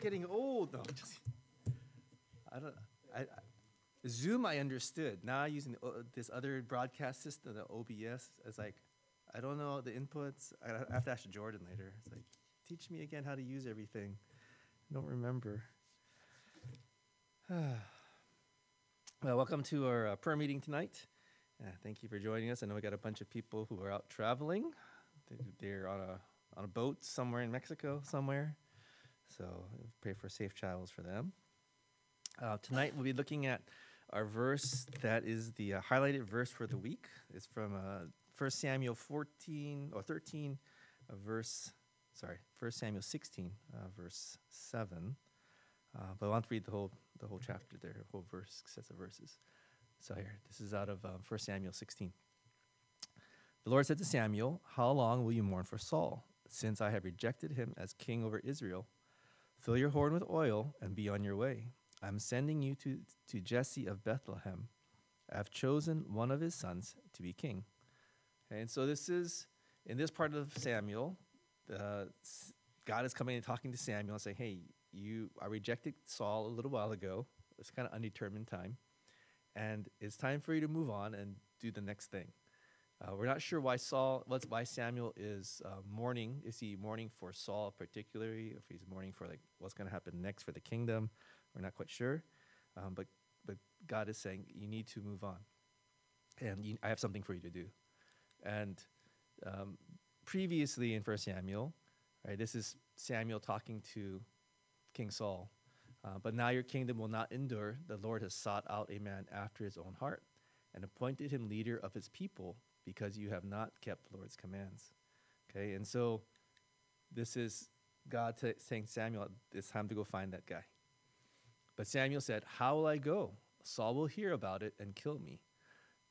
getting old. No, I don't. Zoom, I understood. Now using this other broadcast system, the OBS, it's like, I don't know the inputs. I have to ask Jordan later. It's like, teach me again how to use everything. I don't remember. Well, welcome to our prayer meeting tonight. Thank you for joining us. I know we got a bunch of people who are out traveling. They're on a boat somewhere in Mexico somewhere. So pray for safe travels for them. Tonight we'll be looking at our verse that is the highlighted verse for the week. It's from 1 Samuel 13, 1 Samuel 16, verse 7. But I want to read the whole chapter there, the whole verse, sets of verses. So here, this is out of 1 Samuel 16. The Lord said to Samuel, "How long will you mourn for Saul, since I have rejected him as king over Israel? Fill your horn with oil and be on your way. I'm sending you to Jesse of Bethlehem. I have chosen one of his sons to be king." Okay, and so this is, in this part of Samuel, God is coming and talking to Samuel and saying, hey, I rejected Saul a little while ago. It's kind of undetermined time. And it's time for you to move on and do the next thing. We're not sure why Samuel is mourning. Is he mourning for Saul particularly? If he's mourning for like what's going to happen next for the kingdom? We're not quite sure. But God is saying you need to move on. And I have something for you to do. And previously in 1 Samuel, right, this is Samuel talking to King Saul. But now your kingdom will not endure. The Lord has sought out a man after his own heart and appointed him leader of his people because you have not kept the Lord's commands. Okay, and so this is God saying, Samuel, it's time to go find that guy. But Samuel said, how will I go? Saul will hear about it and kill me.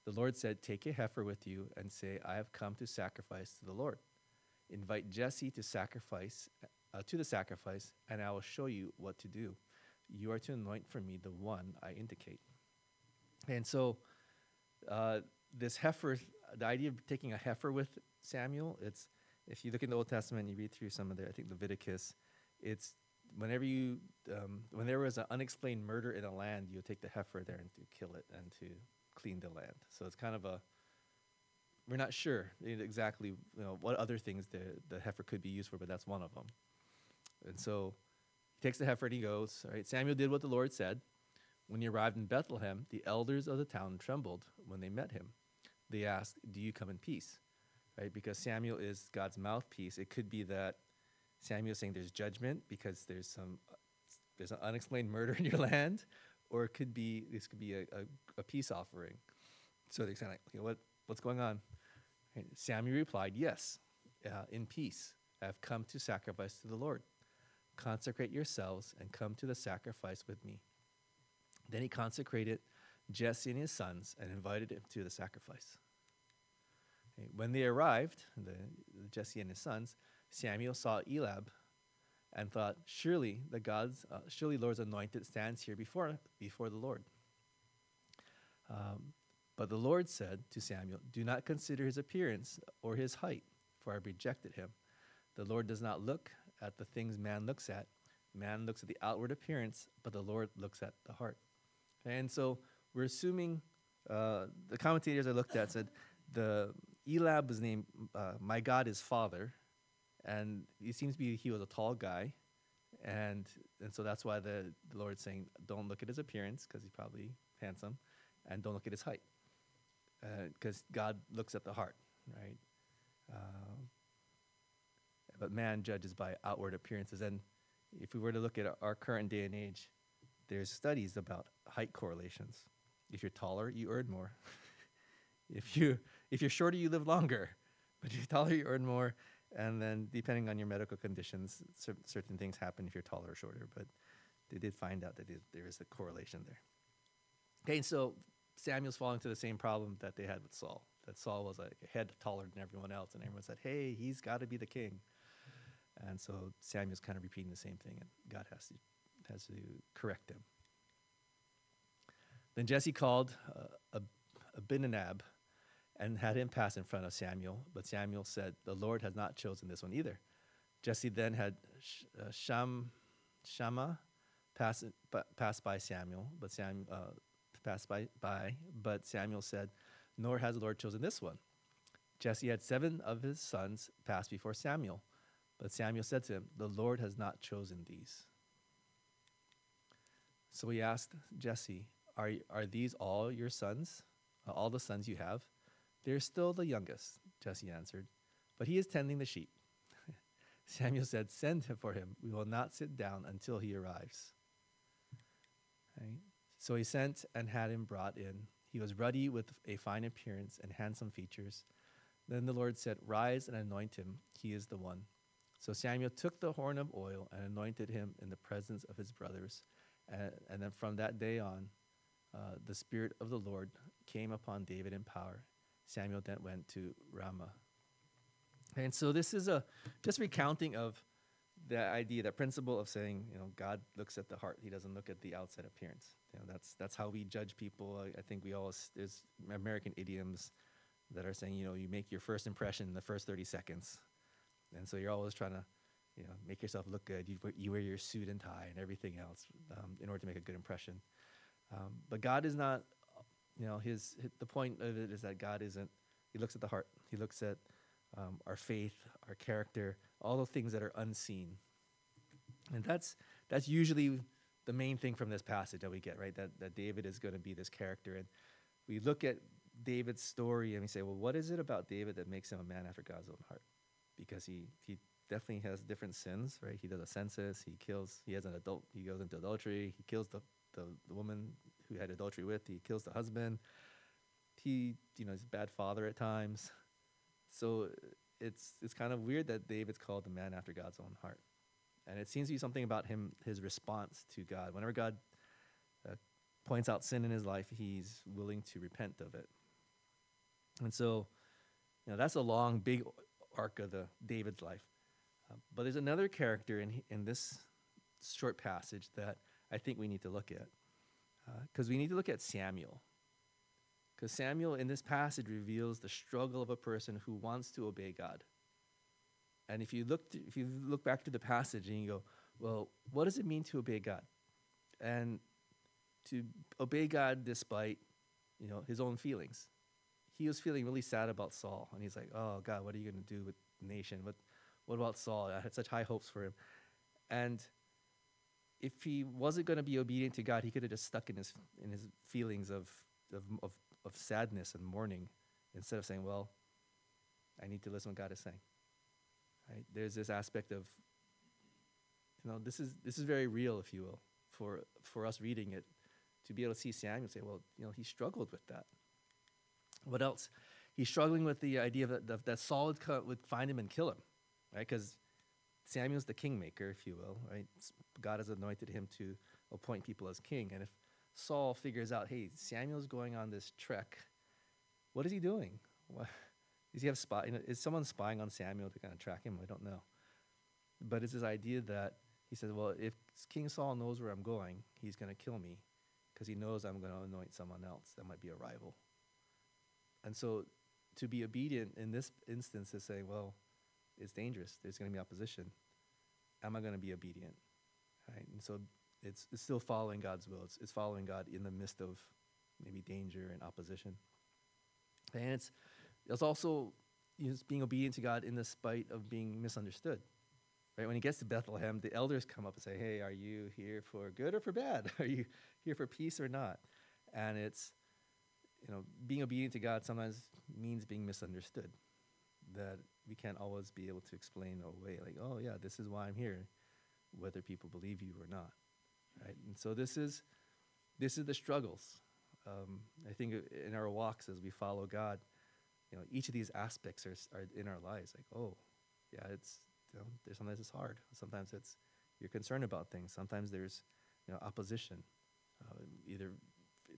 The Lord said, take a heifer with you and say, I have come to sacrifice to the Lord. Invite Jesse to the sacrifice, and I will show you what to do. You are to anoint for me the one I indicate. And so this heifer, the idea of taking a heifer with Samuel, it's, if you look in the Old Testament, you read through some of I think Leviticus, it's when there was an unexplained murder in a land, you'll take the heifer there and to kill it and to clean the land. So it's kind of we're not sure exactly what other things the heifer could be used for, but that's one of them. And so he takes the heifer and he goes. Right? Samuel did what the Lord said. When he arrived in Bethlehem, the elders of the town trembled when they met him. They asked, do you come in peace? Right? Because Samuel is God's mouthpiece. It could be that Samuel is saying there's judgment because there's an unexplained murder in your land, or this could be a peace offering. So they're kind of like, what's going on? And Samuel replied, yes, in peace. I have come to sacrifice to the Lord. Consecrate yourselves and come to the sacrifice with me. Then he consecrated Jesse and his sons and invited him to the sacrifice. Okay. When they arrived, Jesse and his sons, Samuel saw Eliab and thought, surely Lord's anointed stands here before the Lord. But the Lord said to Samuel, do not consider his appearance or his height, for I have rejected him. The Lord does not look at the things man looks at. Man looks at the outward appearance, but the Lord looks at the heart. And so we're assuming, the commentators I looked at said, Eliab was named, my God is Father, and it seems to be he was a tall guy, and so that's why the Lord's saying, don't look at his appearance, because he's probably handsome, and don't look at his height, because God looks at the heart, right? But man judges by outward appearances. And if we were to look at our current day and age, there's studies about height correlations. If you're taller, you earn more. If you're shorter, you live longer. But if you're taller, you earn more. And then depending on your medical conditions, certain things happen if you're taller or shorter. But they did find out that there is a correlation there. Okay, and so Samuel's falling to the same problem that they had with Saul. That Saul was like a head taller than everyone else. And everyone said, hey, he's got to be the king. And so Samuel's kind of repeating the same thing, and God has to correct him. Then Jesse called Abinadab and had him pass in front of Samuel. But Samuel said, the Lord has not chosen this one either. Jesse then had Shammah passed by Samuel, but but Samuel said, "Nor has the Lord chosen this one." Jesse had 7 of his sons pass before Samuel, but Samuel said to him, "The Lord has not chosen these." So he asked Jesse, "Are these all your sons, all the sons you have?" "They're still the youngest," Jesse answered, "but he is tending the sheep." Samuel said, "Send him for him. We will not sit down until he arrives." Right? So he sent and had him brought in. He was ruddy with a fine appearance and handsome features. Then the Lord said, "Rise and anoint him. He is the one." So Samuel took the horn of oil and anointed him in the presence of his brothers. And then from that day on, the Spirit of the Lord came upon David in power. Samuel then went to Ramah. And so this is just recounting of the idea, that principle of saying, God looks at the heart. He doesn't look at the outside appearance. That's how we judge people. I think there's American idioms that are saying, you make your first impression in the first 30 seconds. And so you're always trying to, make yourself look good. You wear your suit and tie and everything else in order to make a good impression. But God is not, the point of it is that God isn't, he looks at the heart. He looks at our faith, our character, all the things that are unseen. And that's usually the main thing from this passage that we get, right? That David is going to be this character. And we look at David's story and we say, well, what is it about David that makes him a man after God's own heart? Because he definitely has different sins, right? He does a census, he goes into adultery, he kills the woman who had adultery with, he kills the husband. He's a bad father at times. So it's kind of weird that David's called the man after God's own heart. And it seems to be something about his response to God. Whenever God points out sin in his life, he's willing to repent of it. And so, that's a long, big arc of David's life. But there's another character in this short passage that I think we need to look at. Because we need to look at Samuel. Because Samuel in this passage reveals the struggle of a person who wants to obey God. And if you look back to the passage and you go, well, what does it mean to obey God? And to obey God despite, his own feelings. He was feeling really sad about Saul, and he's like, "Oh God, what are you going to do with the nation? What about Saul? I had such high hopes for him." And if he wasn't going to be obedient to God, he could have just stuck in his feelings of sadness and mourning, instead of saying, "Well, I need to listen to what God is saying." Right? There's this aspect of, this is very real, if you will, for us reading it, to be able to see Samuel and say, well, he struggled with that. What else? He's struggling with the idea that Saul would find him and kill him, right? Because Samuel's the kingmaker, if you will, right? God has anointed him to appoint people as king. And if Saul figures out, hey, Samuel's going on this trek, what is he doing? Does he have is someone spying on Samuel to kind of track him? I don't know. But it's this idea that he says, well, if King Saul knows where I'm going, he's going to kill me because he knows I'm going to anoint someone else that might be a rival. And so to be obedient in this instance is saying, well, it's dangerous. There's going to be opposition. Am I going to be obedient? Right? And so it's still following God's will. It's following God in the midst of maybe danger and opposition. And it's also being obedient to God in the spite of being misunderstood. Right? When he gets to Bethlehem, the elders come up and say, hey, are you here for good or for bad? Are you here for peace or not? And it's, being obedient to God sometimes means being misunderstood, that we can't always be able to explain away, like, oh, yeah, this is why I'm here, whether people believe you or not, right? And so this is the struggles. I think in our walks as we follow God, each of these aspects are in our lives, like, oh, yeah, it's, sometimes it's hard. Sometimes you're concerned about things. Sometimes there's, opposition, either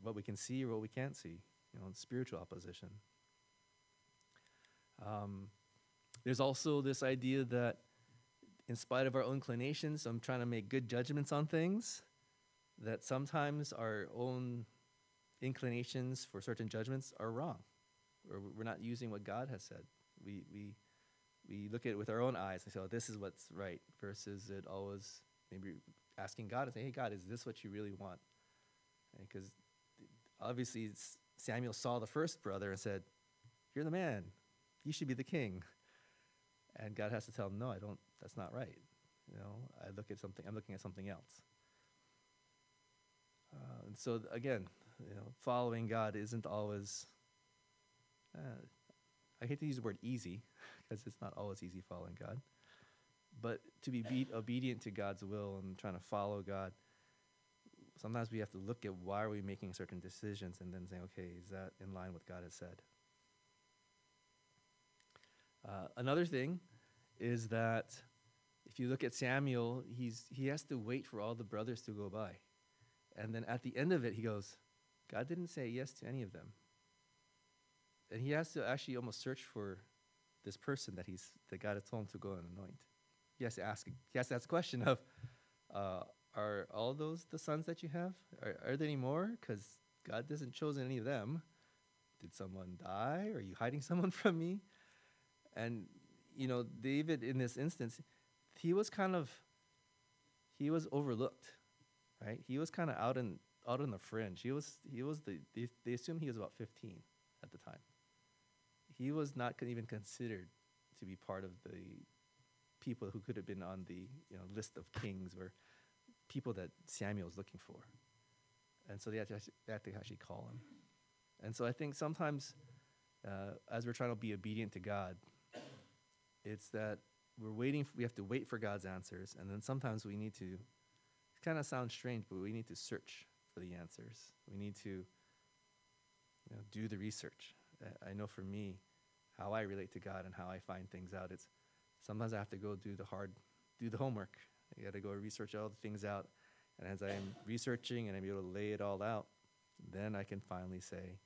what we can see or what we can't see, spiritual opposition. There's also this idea that in spite of our own inclinations, I'm trying to make good judgments on things, that sometimes our own inclinations for certain judgments are wrong, or we're not using what God has said. We look at it with our own eyes and say, oh, this is what's right, versus it always maybe asking God and saying, hey, God, is this what you really want? Because obviously Samuel saw the first brother and said, you're the man. You should be the king. And God has to tell him, no, I don't, that's not right. I'm looking at something else. And so again, following God isn't always, I hate to use the word easy, because it's not always easy following God. But to be obedient to God's will and trying to follow God, sometimes we have to look at why are we making certain decisions and then say, okay, is that in line with God has said? Another thing is that if you look at Samuel, he has to wait for all the brothers to go by. And then at the end of it, he goes, God didn't say yes to any of them. And he has to actually almost search for this person that God had told him to go and anoint. He has to ask the question of, are all those the sons that you have? Are there any more? Because God hasn't chosen any of them. Did someone die? Are you hiding someone from me? And, David, in this instance, he was overlooked, right? He was kind of out on the fringe. They assumed he was about 15 at the time. He was not even considered to be part of the people who could have been on the list of kings or people that Samuel was looking for. And so they had to actually call him. And so I think sometimes as we're trying to be obedient to God, it's that we have to wait for God's answers, and then sometimes we need to, it kind of sounds strange, but we need to search for the answers. We need to do the research. I know for me, how I relate to God and how I find things out, it's sometimes I have to go do the homework. I got to go research all the things out, and as I'm researching and I'm able to lay it all out, then I can finally say,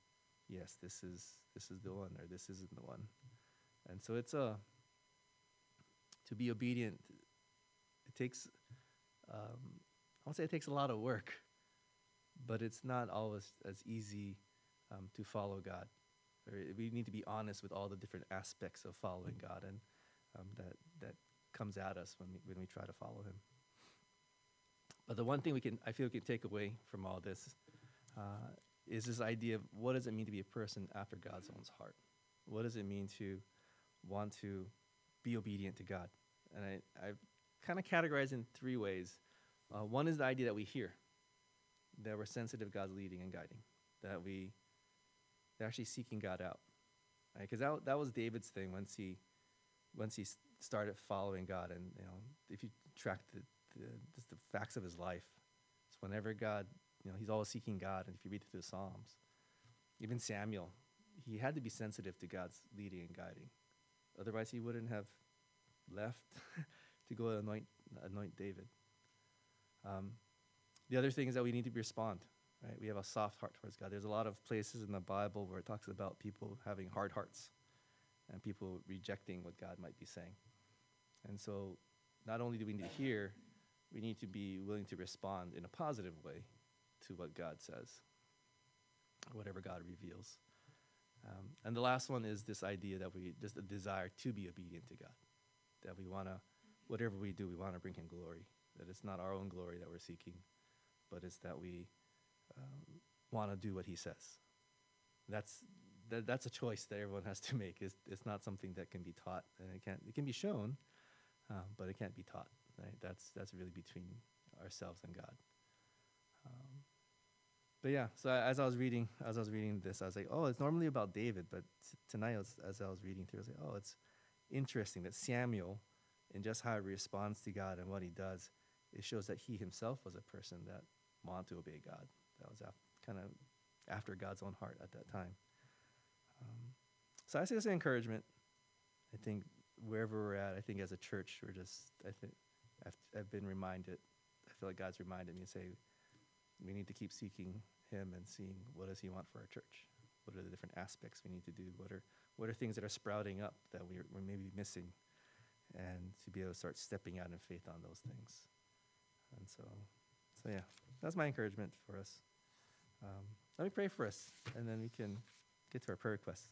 yes, this is the one, or this isn't the one. And so it's to be obedient, it takes, I won't say it takes a lot of work, but it's not always as easy to follow God. We need to be honest with all the different aspects of following God, and that comes at us when we try to follow him. But the one thing I feel we can take away from all this is this idea of what does it mean to be a person after God's own heart? What does it mean to want to be obedient to God? And I kind of categorize in three ways. One is the idea that we hear, that we're sensitive to God's leading and guiding, that they're actually seeking God out. Because that was David's thing once he started following God. And if you track just the facts of his life, it's whenever God, he's always seeking God. And if you read through the Psalms, even Samuel, he had to be sensitive to God's leading and guiding. Otherwise, he wouldn't have left to go anoint David. The other thing is that we need to respond. Right? We have a soft heart towards God. There's a lot of places in the Bible where it talks about people having hard hearts and people rejecting what God might be saying. And so not only do we need to hear, we need to be willing to respond in a positive way to what God says, whatever God reveals. And the last one is this idea that just a desire to be obedient to God, that we want to, whatever we do, we want to bring him glory, that it's not our own glory that we're seeking, but it's that we want to do what he says. That's a choice that everyone has to make. It's not something that can be taught, and it can be shown, but it can't be taught. Right? That's really between ourselves and God. But yeah, so as I was reading this, I was like, oh, it's normally about David, but tonight as I was reading through, I was like, oh, it's interesting that Samuel, in just how he responds to God and what he does, it shows that he himself was a person that wanted to obey God. That was kind of after God's own heart at that time. So I say it's an encouragement. I think wherever we're at, I think as a church, I've been reminded, I feel like God's reminded me to say, we need to keep seeking him and seeing what does he want for our church. What are the different aspects we need to do? What are things that are sprouting up that we're maybe missing? And to be able to start stepping out in faith on those things. And so yeah, that's my encouragement for us. Let me pray for us, and then we can get to our prayer requests.